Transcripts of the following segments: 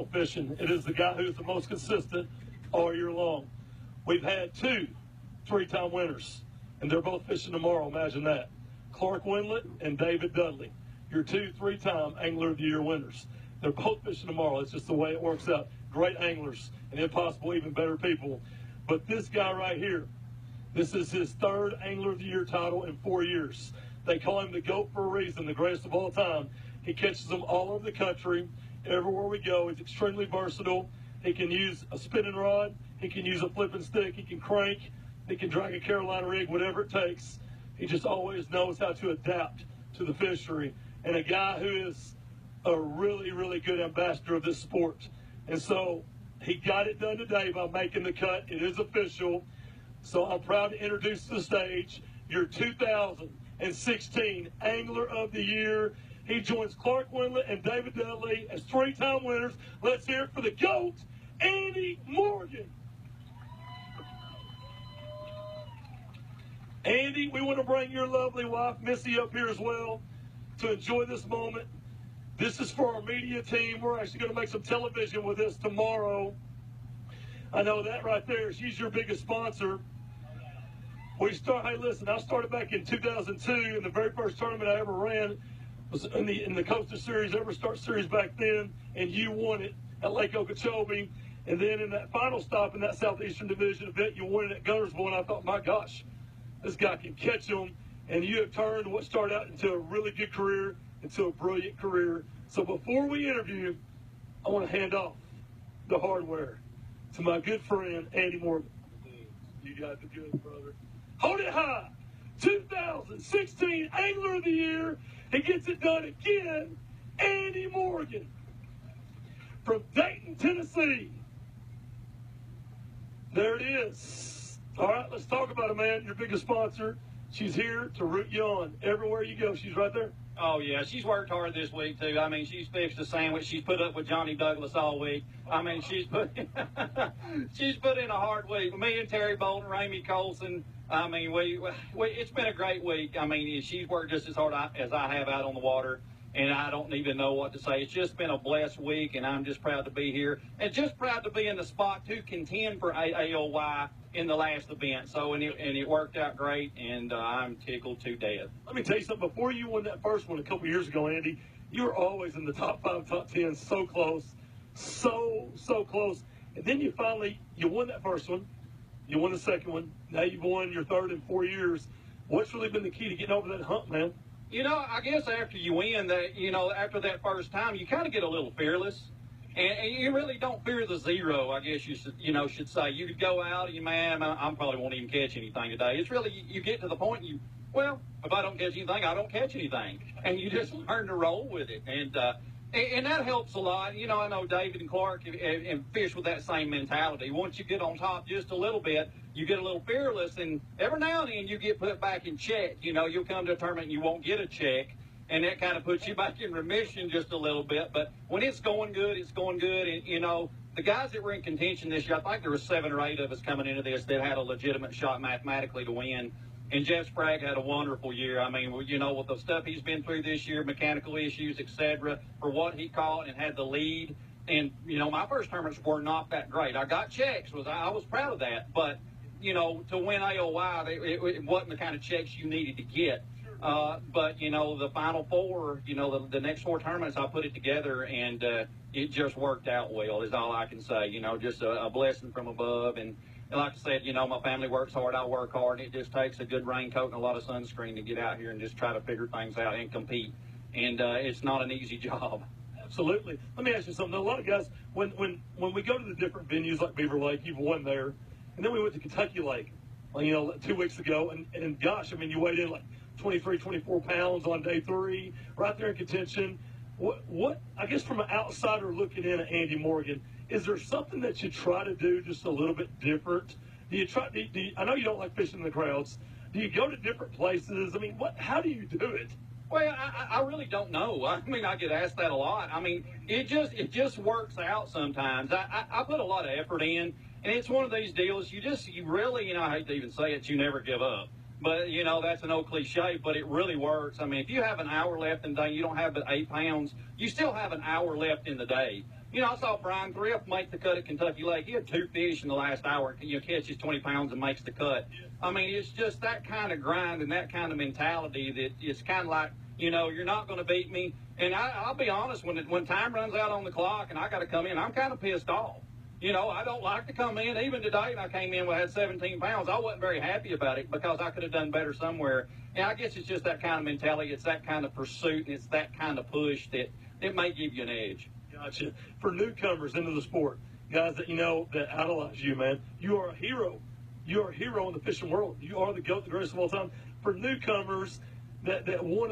professional fishing. It is the guy who is the most consistent all year long. We've had 2 3-time winners, and they're both fishing tomorrow. Imagine that. Clark Wendlandt and David Dudley, your 2 3-time Angler of the Year winners. They're both fishing tomorrow. It's just the way it works out. Great anglers and impossible, even better people. But this guy right here, this is his 3rd Angler of the Year title in 4 years. They call him the GOAT for a reason, the greatest of all time. He catches them all over the country, everywhere we go. He's extremely versatile. He can use a spinning rod. He can use a flipping stick. He can crank. He can drag a Carolina rig, whatever it takes. He just always knows how to adapt to the fishery. And a guy who is a really, really good ambassador of this sport. And so he got it done today by making the cut. It is official. So I'm proud to introduce to the stage your 2016 Angler of the Year. He joins Clark Wendlandt and David Dudley as 3-time winners. Let's hear it for the GOAT, Andy Morgan. Andy, we want to bring your lovely wife, Missy, up here as well to enjoy this moment. This is for our media team. We're actually going to make some television with this tomorrow. I know that right there. She's your biggest sponsor. Hey, listen, I started back in 2002, and the very first tournament I ever ran was in the Coastal Series, EverStart Series back then, and you won it at Lake Okeechobee. And then in that final stop in that Southeastern Division event, you won it at Guntersville, and I thought, my gosh, this guy can catch them. And you have turned what started out into a really good career into a brilliant career. So before we interview, I want to hand off the hardware to my good friend, Andy Morgan. You got the good, brother. Hold it high. 2016 Angler of the Year. He gets it done again. Andy Morgan from Dayton, Tennessee. There it is. All right, let's talk about it, man. Your biggest sponsor. She's here to root you on. Everywhere you go, she's right there. Oh, yeah, she's worked hard this week, too. I mean, she's fixed a sandwich. She's put up with Johnny Douglas all week. I mean, she's put she's put in a hard week. Me and Terry Bolton, Ramey Colson, I mean, it's been a great week. I mean, she's worked just as hard as I have out on the water, and I don't even know what to say. It's just been a blessed week, and I'm just proud to be here. And just proud to be in the spot to contend for AOY in the last event. So, and it worked out great, and I'm tickled to death. Let me tell you something. Before you won that first one a couple years ago, Andy, you were always in the top 5, top 10, so close, so close. And then you won that first one. You won the second one. Now you've won your 3rd in 4 years. What's really been the key to getting over that hump, man? You know, I guess after you win, after that first time, you kind of get a little fearless. And you really don't fear the zero, I guess you should say. You could go out and I probably won't even catch anything today. It's really, you get to the point if I don't catch anything, I don't catch anything. And you just learn to roll with it. And that helps a lot. You know, I know David and Clark and fish with that same mentality. Once you get on top just a little bit, you get a little fearless. And every now and then you get put back in check. You know, you'll come to a tournament and you won't get a check. And that kind of puts you back in remission just a little bit. But when it's going good, it's going good. And, you know, the guys that were in contention this year, I think there were 7 or 8 of us coming into this that had a legitimate shot mathematically to win. And Jeff Sprague had a wonderful year. I mean, you know, with the stuff he's been through this year, mechanical issues, etc., for what he caught and had the lead. And, you know, my first tournaments were not that great. I got checks. I was proud of that. But, you know, to win AOY, it wasn't the kind of checks you needed to get. But, you know, the final 4, you know, the next 4 tournaments, I put it together, and it just worked out well, is all I can say. You know, just a blessing from above. And like I said, you know, my family works hard, I work hard, and it just takes a good raincoat and a lot of sunscreen to get out here and just try to figure things out and compete. And it's not an easy job. Absolutely. Let me ask you something. A lot of guys, when we go to the different venues like Beaver Lake, you've won there, and then we went to Kentucky Lake, you know, 2 weeks ago, and gosh, I mean, you weighed in like 23, 24 pounds on day 3, right there in contention. What I guess from an outsider looking in at Andy Morgan, is there something that you try to do just a little bit different? Do you try? I know you don't like fishing in the crowds. Do you go to different places? I mean, how do you do it? Well, I really don't know. I mean, I get asked that a lot. I mean, it just works out sometimes. I put a lot of effort in, and it's one of these deals. You really, you know, I hate to even say it, you never give up. But, you know, that's an old cliche, but it really works. I mean, if you have an hour left in the day, you don't have but 8 pounds, you still have an hour left in the day. I saw Brian Thrift make the cut at Kentucky Lake. He had 2 fish in the last hour. Catches 20 pounds and makes the cut. I mean, it's just that kind of grind and that kind of mentality that it's kind of like, you're not going to beat me. And I'll be honest, when time runs out on the clock and I got to come in, I'm kind of pissed off. I don't like to come in. Even today, when I came in, we had 17 pounds. I wasn't very happy about it because I could have done better somewhere. And I guess it's just that kind of mentality. It's that kind of pursuit, and it's that kind of push that it may give you an edge. Gotcha. For newcomers into the sport, guys that that idolize you, man, you are a hero. You are a hero in the fishing world. You are the GOAT, the greatest of all time. For newcomers that want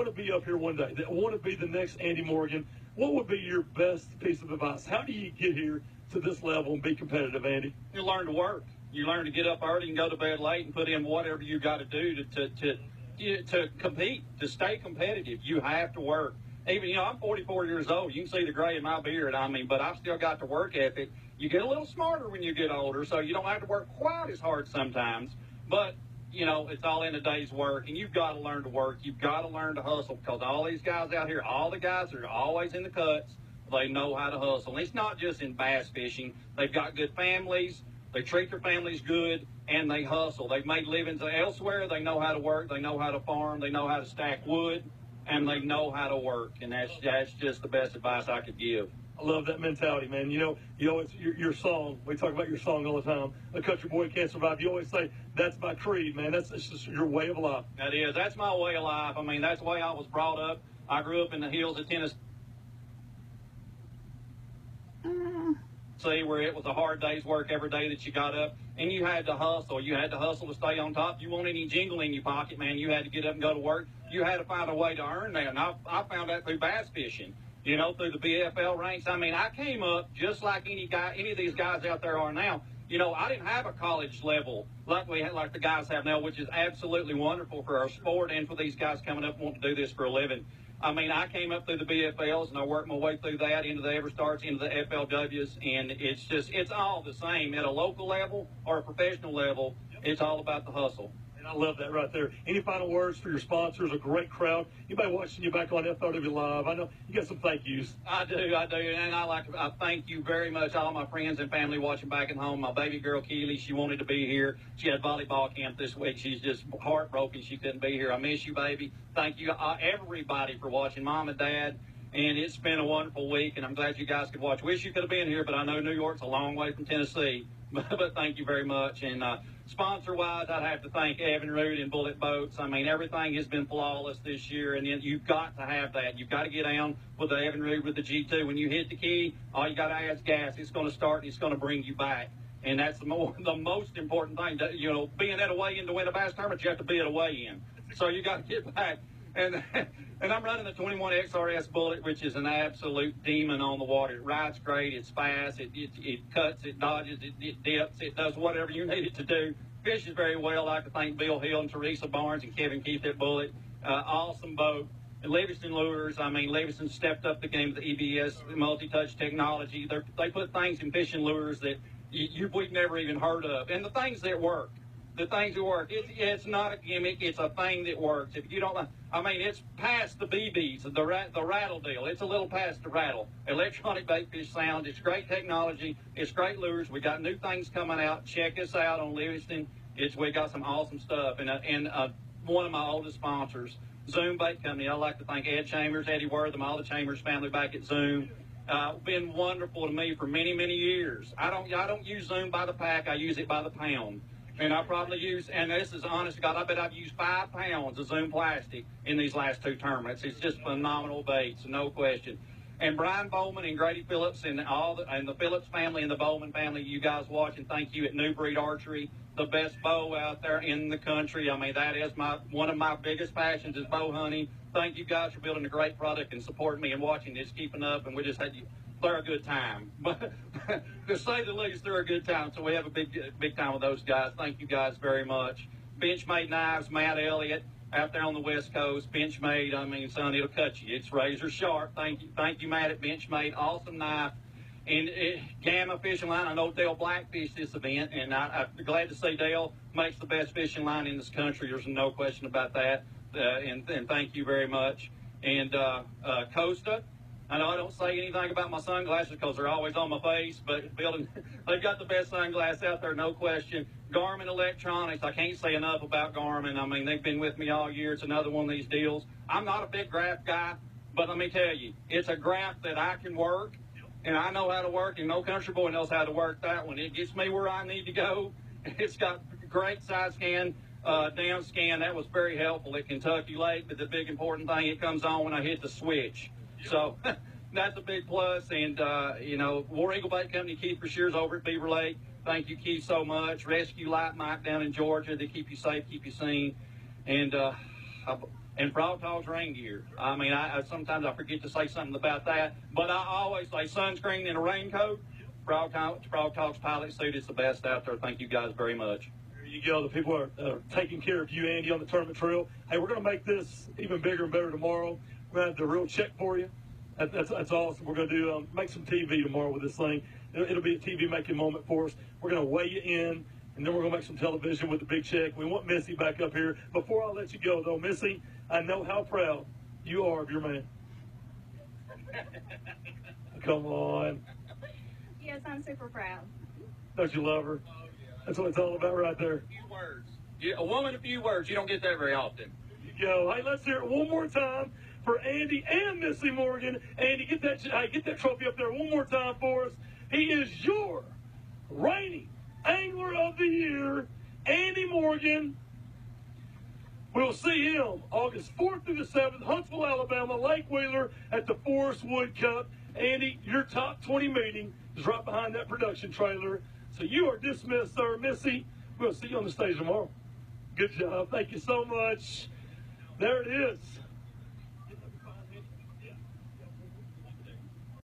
to be up here one day, that want to be the next Andy Morgan, what would be your best piece of advice? How do you get here to this level and be competitive, Andy? You learn to work. You learn to get up early and go to bed late and put in whatever you got to do to compete, to stay competitive. You have to work. Even, I'm 44 years old. You can see the gray in my beard, but I've still got the work ethic. You get a little smarter when you get older, so you don't have to work quite as hard sometimes. But, it's all in a day's work, and you've got to learn to work. You've got to learn to hustle because all these guys out here, all the guys that are always in the cuts, they know how to hustle. And it's not just in bass fishing. They've got good families. They treat their families good, and they hustle. They've made livings elsewhere. They know how to work. They know how to farm. They know how to stack wood. And they know how to work, and that's just the best advice I could give. I love that mentality, man. You always your song. We talk about your song all the time. A country boy can't survive. You always say that's my creed, man. It's just your way of life. That is. That's my way of life. That's the way I was brought up. I grew up in the hills of Tennessee, where it was a hard day's work every day that you got up, and you had to hustle. You had to hustle to stay on top. You want any jingle in your pocket, man, you had to get up and go to work. You had to find a way to earn that, and I found that through bass fishing, through the BFL ranks. I came up just like any of these guys out there are now. I didn't have a college level like the guys have now, which is absolutely wonderful for our sport and for these guys coming up wanting to do this for a living. I came up through the BFLs, and I worked my way through that into the Everstarts, into the FLWs, and it's all the same. At a local level or a professional level, it's all about the hustle. And I love that right there. Any final words for your sponsors? A great crowd. Anybody watching you back on FLW Live? I know you got some thank yous. I do. And I thank you very much, all my friends and family watching back at home. My baby girl, Keely, she wanted to be here. She had volleyball camp this week. She's just heartbroken she couldn't be here. I miss you, baby. Thank you, everybody, for watching, Mom and Dad. And it's been a wonderful week, and I'm glad you guys could watch. Wish you could have been here, but I know New York's a long way from Tennessee. But thank you very much. And sponsor-wise, I'd have to thank Evan Root and Bullet Boats. Everything has been flawless this year, and you've got to have that. You've got to get down with the Evan Root with the G2. When you hit the key, all you got to add is gas. It's going to start, and it's going to bring you back. And that's the most important thing. Being at a weigh-in to win a bass tournament, you have to be at a weigh-in. So you got to get back. And I'm running the 21 XRS Bullet, which is an absolute demon on the water. It rides great. It's fast. It cuts. It dodges. It dips. It does whatever you need it to do. Fishes very well. I'd like to thank Bill Hill and Teresa Barnes and Kevin Keith at Bullet. Awesome boat. And Livingston Lures. Livingston stepped up the game with the EBS multi-touch technology. They put things in fishing lures that we've never even heard of, and the things that work. The things that work. It's not a gimmick. It's a thing that works. If you don't, it's past the BBs, the rattle deal. It's a little past the rattle. Electronic bait fish sound. It's great technology. It's great lures. We got new things coming out. Check us out on Livingston. We got some awesome stuff. And one of my oldest sponsors, Zoom Bait Company. I'd like to thank Ed Chambers, Eddie Wortham, all the Chambers family back at Zoom. Been wonderful to me for many, many years. I don't use Zoom by the pack. I use it by the pound. And I probably use, and this is honest to God, I bet I've used 5 pounds of Zoom plastic in these last 2 tournaments. It's just phenomenal baits, no question. And Brian Bowman and Grady Phillips and the Phillips family and the Bowman family, you guys watching, thank you at New Breed Archery, the best bow out there in the country. That is one of my biggest passions is bow hunting. Thank you guys for building a great product and supporting me and watching this, keeping up, and we just had you. They're a good time. But to say the least, they're a good time. So we have a big time with those guys. Thank you guys very much. Benchmade Knives, Matt Elliott, out there on the West Coast. Benchmade, son, it'll cut you. It's razor sharp. Thank you, Matt at Benchmade. Awesome knife. And Gamma Fishing Line, I know Dale Blackfish this event, and I'm glad to see Dale makes the best fishing line in this country. There's no question about that. And thank you very much. And Costa. I know I don't say anything about my sunglasses because they're always on my face, but building, they've got the best sunglasses out there, no question. Garmin Electronics, I can't say enough about Garmin. I mean, they've been with me all year. It's another one of these deals. I'm not a big graph guy, but let me tell you, it's a graph that I can work, and I know how to work, and no country boy knows how to work that one. It gets me where I need to go. It's got great side scan, down scan. That was very helpful at Kentucky Lake, but the big important thing, it comes on when I hit the switch. So that's a big plus. And, you know, War Eagle Bait Company, Keith Brashear's over at Beaver Lake. Thank you, Keith, so much. Rescue Light Mike down in Georgia. They keep you safe, keep you seen. And Frog Talks rain gear. I mean, sometimes I forget to say something about that, but I always say sunscreen and a raincoat. Frog Talks pilot suit is the best out there. Thank you guys very much. There you go. The people are taking care of you, Andy, on the tournament trail. Hey, we're going to make this even bigger and better tomorrow. We're going to have the real check for you. That's awesome. We're going to do make some TV tomorrow with this thing. It'll be a TV making moment for us. We're going to weigh you in, and then we're going to make some television with the big check. We want Missy back up here. Before I let you go, though, Missy, I know how proud you are of your man. Come on. Yes, I'm super proud. Don't you love her? That's what it's all about right there. A few words. A woman, a few words. You don't get that very often. There you go. Hey, let's hear it one more time for Andy and Missy Morgan. Andy, get that trophy up there one more time for us. He is your reigning Angler of the Year, Andy Morgan. We'll see him August 4th through the 7th, Huntsville, Alabama, Lake Wheeler at the Forest Wood Cup. Andy, your top 20 meeting is right behind that production trailer. So you are dismissed, sir. Missy, we'll see you on the stage tomorrow. Good job. Thank you so much. There it is.